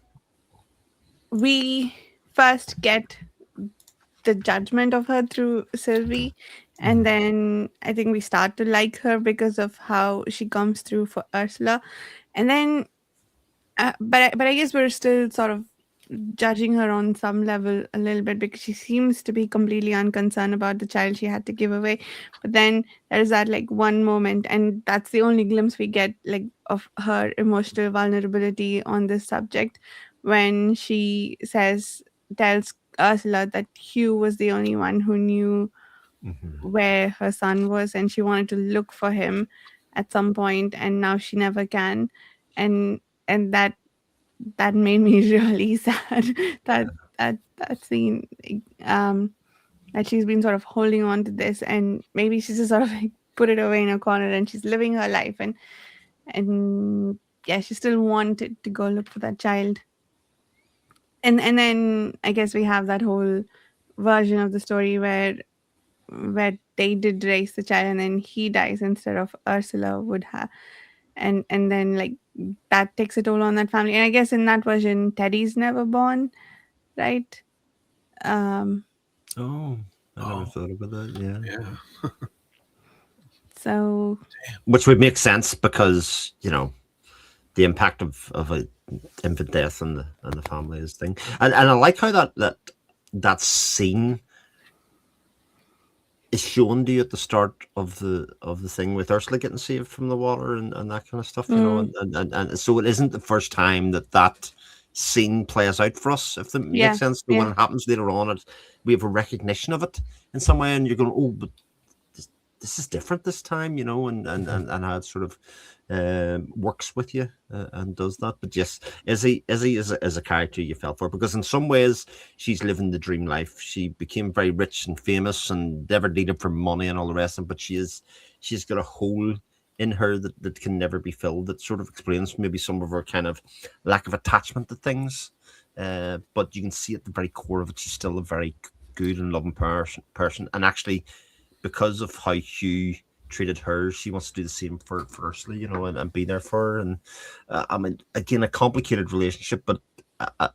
we first get the judgment of her through Sylvie, and then I think we start to like her because of how she comes through for Ursula. And then but I guess we're still sort of judging her on some level a little bit, because she seems to be completely unconcerned about the child she had to give away. But then there's that like one moment, and that's the only glimpse we get like of her emotional vulnerability on this subject, when she tells Ursula that Hugh was the only one who knew Hmm. where her son was, and she wanted to look for him at some point, and now she never can. And that made me really sad. that that scene, um that she's been sort of holding on to this, and maybe she's just sort of like put it away in a corner, and she's living her life, and yeah, she still wanted to go look for that child. And then I guess we have that whole version of the story where they did raise the child, and then he dies instead of Ursula would have. And then like that takes a toll on that family. And I guess in that version Teddy's never born, right? um Oh, I never Oh, thought about that. Yeah. yeah. so Which would make sense because the impact of a infant death and the family is thing, and I like how that scene is shown to you at the start of the thing with Ursula getting saved from the water and that kind of stuff, mm, and so it isn't the first time that scene plays out for us, if that makes yeah, sense. So when yeah, it happens later on, we have a recognition of it in some way, and you're going, oh, but this is different this time, and how it sort of works with you and does that. But yes, Izzy is a character you felt for, because in some ways she's living the dream life. She became very rich and famous and never needed for money and all the rest of it, but she's got a hole in her that can never be filled. That sort of explains maybe some of her kind of lack of attachment to things. But you can see at the very core of it, she's still a very good and loving person, and actually, because of how Hugh treated her, she wants to do the same for Ursula, and be there for her. And I mean, again, a complicated relationship, but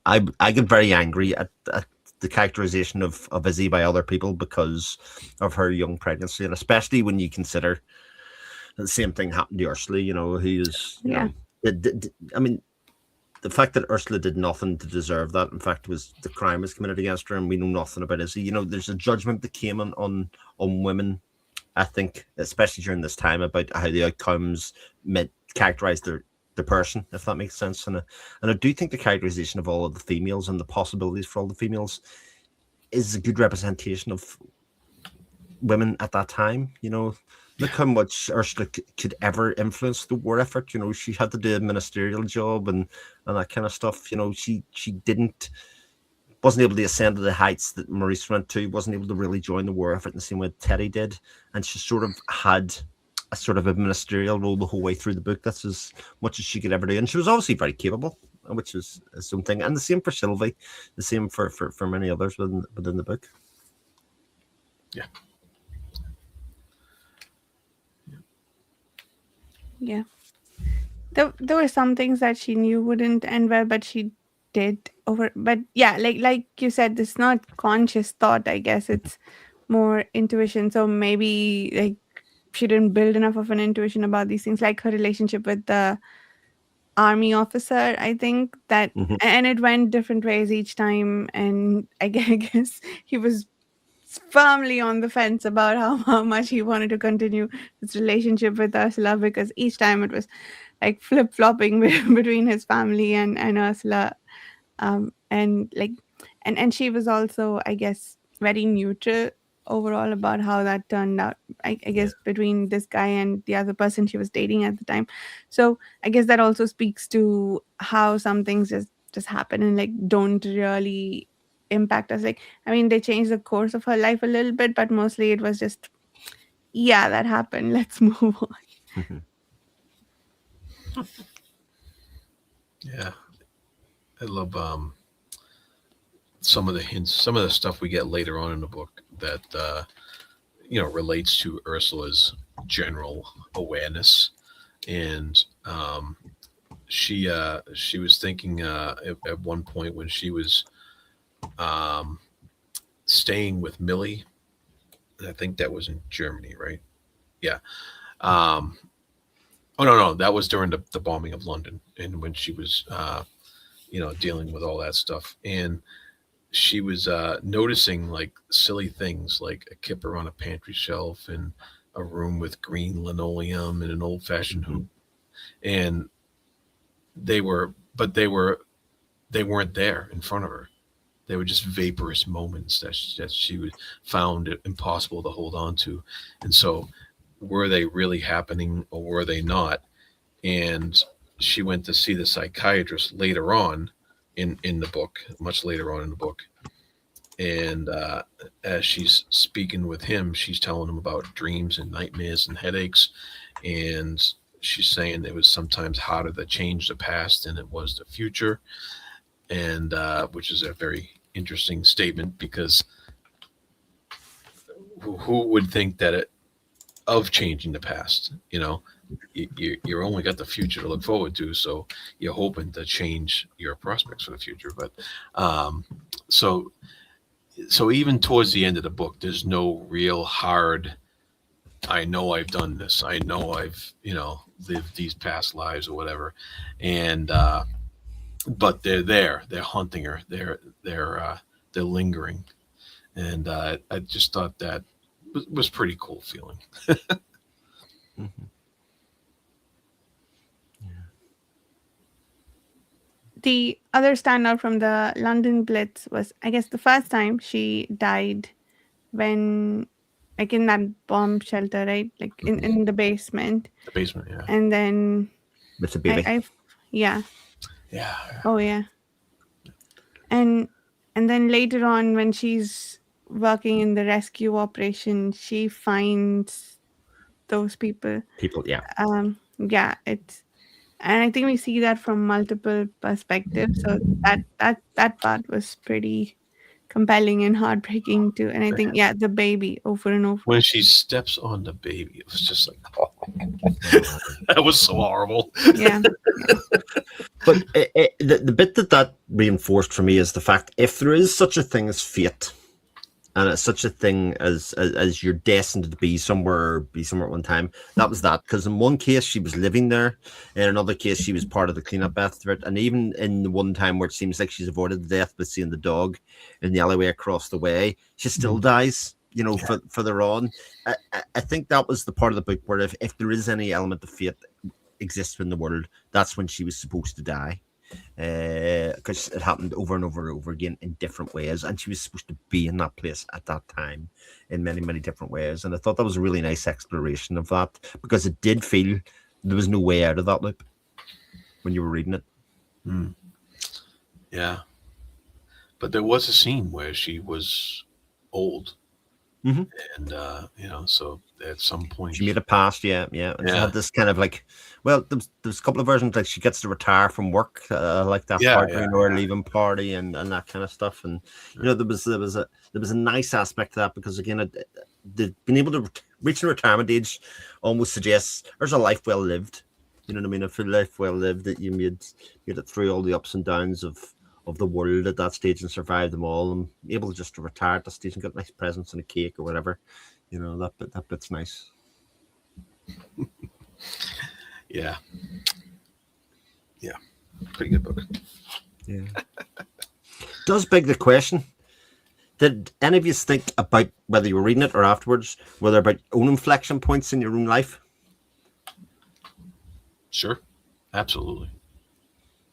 I get very angry at the characterization of Izzy by other people because of her young pregnancy, and especially when you consider that the same thing happened to Ursula, who is, yeah, I mean, the fact that Ursula did nothing to deserve that, in fact, was the crime was committed against her, and we know nothing about Izzy. There's a judgment that came on women, I think, especially during this time, about how the outcomes meant characterize the person, if that makes sense. And I do think the characterization of all of the females and the possibilities for all the females is a good representation of women at that time. Look how much Ursula could ever influence the war effort. She had to do a ministerial job and that kind of stuff. She wasn't able to ascend to the heights that Maurice went to, wasn't able to really join the war effort in the same way Teddy did. And she sort of had a sort of a ministerial role the whole way through the book. That's as much as she could ever do. And she was obviously very capable, which is something. And the same for Sylvie, the same for many others within the book. Yeah. yeah. There were some things that she knew wouldn't end well, but she did over. But yeah, like you said, it's not conscious thought. I guess it's more intuition. So maybe like she didn't build enough of an intuition about these things, like her relationship with the army officer. I think that, Mm-hmm. and it went different ways each time. And I guess he was firmly on the fence about how much he wanted to continue his relationship with Ursula, because each time it was like flip flopping between his family and Ursula. And like and she was also, I guess, very neutral overall about how that turned out. I Yeah. guess between this guy and the other person she was dating at the time. So I guess that also speaks to how some things just happen and like don't really impact us. Like, I mean, they changed the course of her life a little bit, but mostly it was just, yeah, that happened. Let's move on. Yeah. I love some of the hints, some of the stuff we get later on in the book that relates to Ursula's general awareness, and she was thinking at one point when she was um, staying with Millie. I think that was in Germany, right? Yeah. Um, oh no, that was during the bombing of London, and when she was dealing with all that stuff, and she was noticing like silly things like a kipper on a pantry shelf and a room with green linoleum and an old fashioned Mhm. hoop, and they weren't there in front of her. They were just vaporous moments that she would found it impossible to hold on to, and so were they really happening or were they not? And she went to see the psychiatrist later on in the book, much later on in the book, and as she's speaking with him, she's telling him about dreams and nightmares and headaches, and she's saying it was sometimes harder to change the past than it was the future, and which is a very interesting statement because who would think that it of changing the past? You're only got the future to look forward to, so you're hoping to change your prospects for the future. But um, so so even towards the end of the book, there's no real hard. I know I've done this. I know I've lived these past lives or whatever, and but they're there. They're hunting her. They're lingering, and I just thought that was pretty cool feeling. Mhm. The other standout from the London Blitz was, I guess, the first time she died when, like, in that bomb shelter, right? Like in the basement. The basement, yeah, And then With the baby. yeah. yeah, Oh, yeah. And then later on, when she's working in the rescue operation, she finds those people. People, yeah. Yeah, it's, and I think we see that from multiple perspectives. So that part was pretty compelling and heartbreaking too. And I think, yeah, the baby over and over. when she steps on the baby, it was just like, oh, Oh. that was so horrible. Yeah, yeah. But the bit that reinforced for me is the fact if there is such a thing as fate, and it's such a thing as you're destined to be somewhere at one time. That was that, because in one case she was living there, in another case she was part of the cleanup effort, and even in the one time where it seems like she's avoided death by seeing the dog in the alleyway across the way, she still dies. Further on, I think that was the part of the book where if there is any element of fate exists in the world, that's when she was supposed to die, because it happened over and over and over again in different ways, and she was supposed to be in that place at that time in many, many different ways. And I thought that was a really nice exploration of that, because it did feel there was no way out of that loop when you were reading it. Mm, yeah, but there was a scene where she was old, Mm-hmm. and so at some point, She made it past, yeah. And she yeah, had this kind of like, well, there's a couple of versions like she gets to retire from work, like that yeah, part yeah, during her leaving party and that kind of stuff. And there was a nice aspect to that, because again, being able to reach a retirement age almost suggests there's a life well lived. You know what I mean? A full life well lived, that you made it through all the ups and downs of the world at that stage and survived them all, and able just to retire at that stage and get nice presents and a cake or whatever. That bit's nice. yeah, yeah, pretty good book. Yeah. Does beg the question: did any of you think about, whether you were reading it or afterwards, whether about own inflection points in your own life? Sure, absolutely.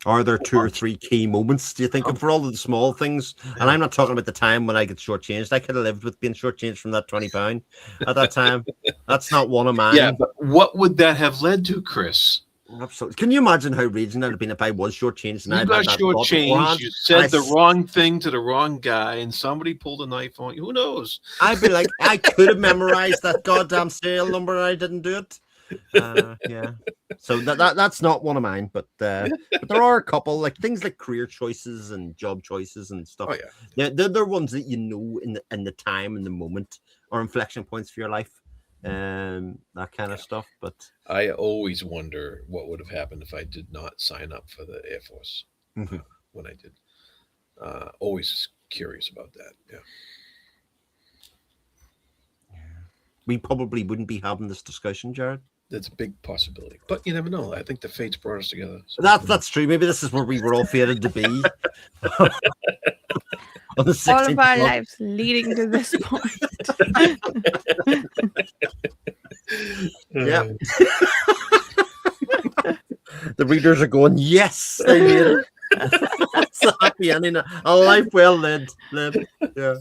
Are there 2 or 3 key moments, do you think, and for all of the small things? And I'm not talking about the time when I get shortchanged. I could have lived with being shortchanged from that £20 at that time. That's not one of mine. Yeah, but what would that have led to, Chris? Absolutely. Can you imagine how raging I'd have been if I was shortchanged and You I'd got had that thought shortchanged. beforehand? You said I the s- wrong thing to the wrong guy, and somebody pulled a knife on you. Who knows? I'd be like, I could have memorized that goddamn serial number and I didn't do it. Yeah. So that's not one of mine, but there are a couple, like things like career choices and job choices and stuff. Oh yeah, They're ones that you know in the time and the moment are inflection points for your life, that kind of stuff. But I always wonder what would have happened if I did not sign up for the Air Force when I did. Always curious about that. Yeah. we probably wouldn't be having this discussion, Jared. That's a big possibility, but you never know. I think the fates brought us together. So. That's true. Maybe this is where we were all fated to be. On the All of 16th our month. lives leading to this point. Yeah. The readers are going, yes, they made it. It's a happy ending. A life well led. Yeah.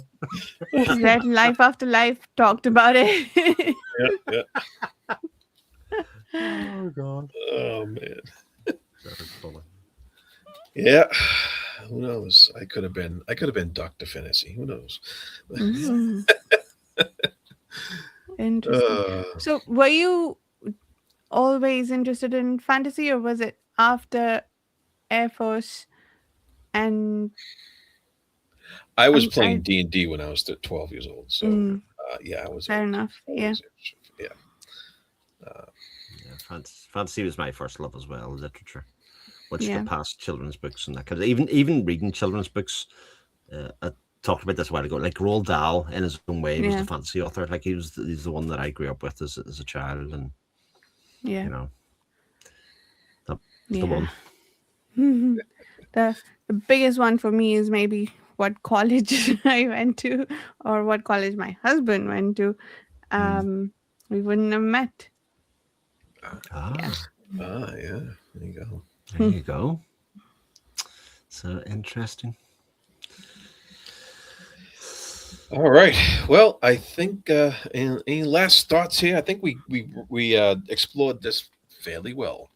Read Life After Life, talked about it. Yeah. Oh God. Oh man. That's funny. Yeah. Who knows? I could have been Dr. Fantasy. Who knows? Mm. Interesting. Uh, So, were you always interested in fantasy, or was it after Air Force? And I was I playing D&D when I was 12 years old. So yeah, I was fair enough. Yeah. always interested. Yeah. Yeah, fantasy was my first love as well, literature. Which Yeah. got past children's books and that kind of even reading children's books. I talked about this a while ago. Like Roald Dahl, in his own way, was Yeah. the fantasy author. Like he's the one that I grew up with as a child, and Yeah. you know, that's Yeah. the one. the biggest one for me is maybe what college I went to, or what college my husband went to. We wouldn't have met. Ah, Yeah. There you go. there you go. So interesting. All right. Well, I think any last thoughts here? I think we explored this fairly well.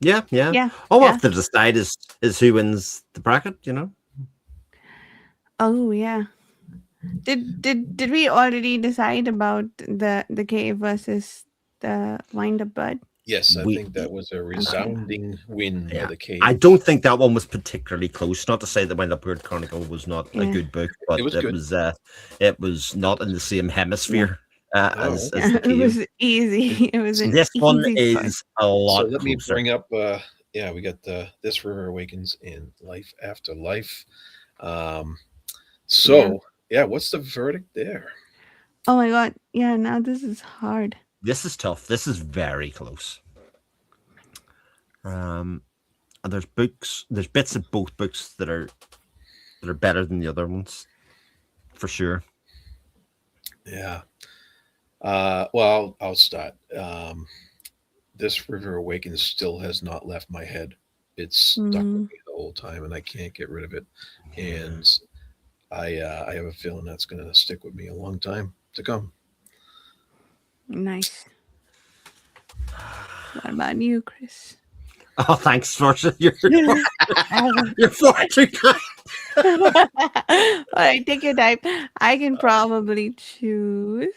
Yeah. Yeah. All we yeah. have to decide is who wins the bracket. You know. Oh yeah. Did we already decide about the cave versus the wind-up bird? Yes, I We- think that was a resounding win by Yeah. the cave. I don't think that one was particularly close. Not to say that Wind Up Bird Chronicle was not a Yeah. good book, but It was good. It was not in the same hemisphere as okay. the It cave. was easy. It was an This one easy choice. is a So lot let me closer. bring up. We got This River Awakens and Life After Life. What's the verdict there? Oh my god. Yeah, now this is hard. This is tough. This is very close. And there's bits of both books that are better than the other ones, for sure. Yeah. Well, I'll start. This River Awakens still has not left my head. It's stuck with me the whole time, and I can't get rid of it. And I have a feeling that's going to stick with me a long time to come. Nice. What about you, Chris? Oh, thanks, Varsha. You're far too kind. All right, take your time. I can probably choose.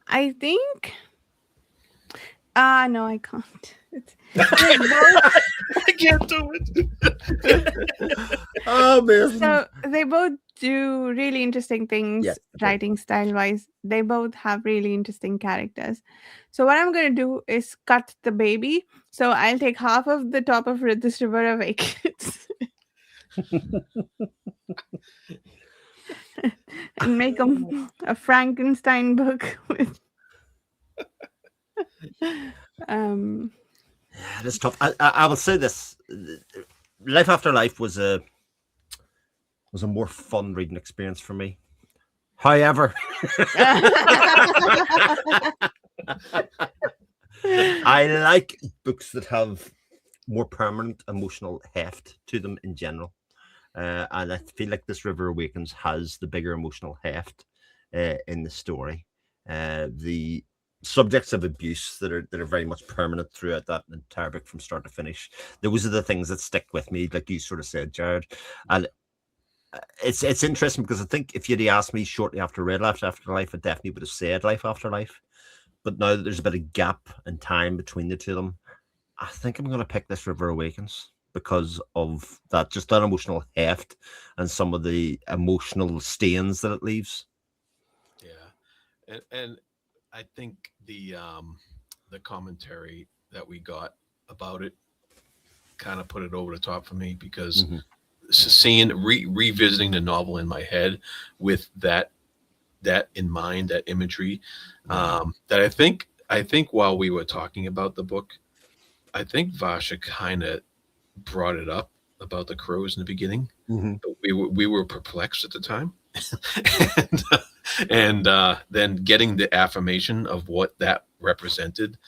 I think. No, I can't. They're both, I can't do it. Oh man. so they both do really interesting things, Yes, they do. writing style wise. They both have really interesting characters. So what I'm gonna do is cut the baby. So I'll take half of the top of This River Awakens and make a Frankenstein book with. Yeah, it's tough. I will say this: Life After Life was a more fun reading experience for me. However, I like books that have more permanent emotional heft to them in general. And I feel like this River Awakens has the bigger emotional heft in the story. The subjects of abuse that are very much permanent throughout that entire book from start to finish. Those are the things that stick with me, like you sort of said, Jared. And it's interesting because I think if you'd asked me shortly after Red Life Afterlife, I definitely would have said Life After Life. But now that there's a bit of gap in time between the two of them, I think I'm going to pick this River Awakens because of that, just that emotional heft and some of the emotional stains that it leaves. Yeah, and I think the commentary that we got about it kind of put it over the top for me because Mhm. seeing revisiting the novel in my head with that in mind, that imagery, that I think while we were talking about the book, I think Varsha kind of brought it up about the crows in the beginning. Mhm. But we were perplexed at the time, and then getting the affirmation of what that represented,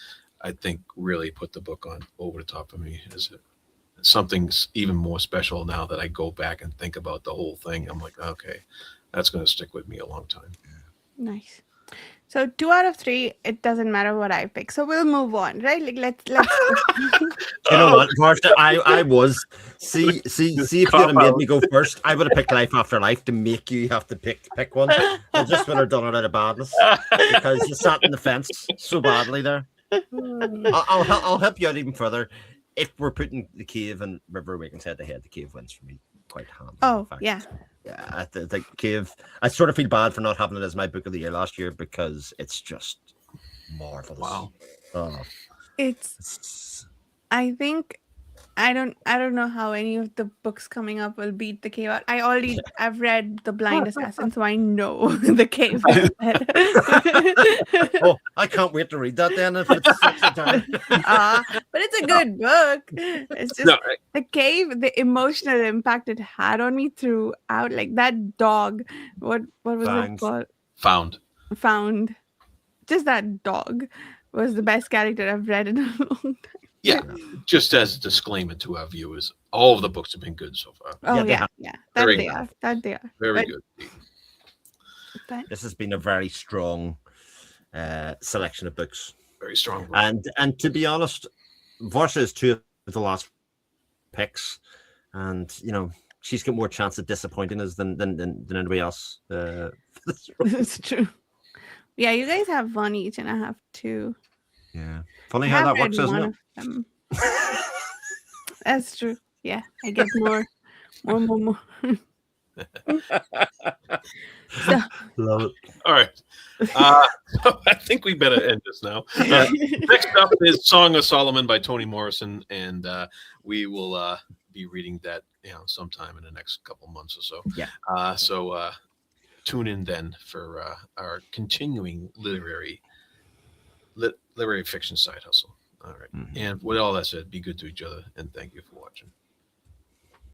I think really put the book on over the top for me. As something's even more special now that I go back and think about the whole thing. I'm like, okay, that's going to stick with me a long time. Nice. So 2 out of 3, it doesn't matter what I pick. So we'll move on, right? Like let's. You know what, Varsha? I was see if you'd have made me go first, I would have picked Life After Life to make you have to pick one. I just would have done it out of badness because you sat in the fence so badly there. I'll help you out even further. If we're putting the Cave and River Awakens head to head, the Cave wins for me quite handily. Oh in fact. yeah. Yeah, I think Cave. I sort of feel bad for not having it as my book of the year last year because it's just marvelous. Wow. Oh, It's. I think I don't know how any of the books coming up will beat the cave out. I've read The Blind Assassin, so I know the cave is better. oh, I can't wait to read that then if it's such a time. But it's a good book. It's just No, the cave, the emotional impact it had on me throughout. Like that dog, what was Fangs. it called? found. Just that dog was the best character I've read in a long time. Yeah, just as a disclaimer to our viewers, all of the books have been good so far. Oh they yeah, have. yeah. Very That they are. Very But- good. but- This has been a very strong selection of books, Very strong. book. and to be honest, Varsha is 2 of the last picks, and you know she's got more chance of disappointing us than anybody else. It's true. Yeah, you guys have one each, and I have 2. Yeah, funny I how have that read works, isn't one it? of them. That's true. Yeah, I get more. So, Love it. All right. So I think we better end this now. Next up is Song of Solomon by Toni Morrison, and we will be reading that sometime in the next couple months or so. Yeah. So tune in then for our continuing literary fiction side hustle. All right. Mhm. And with all that said, be good to each other, and thank you for watching.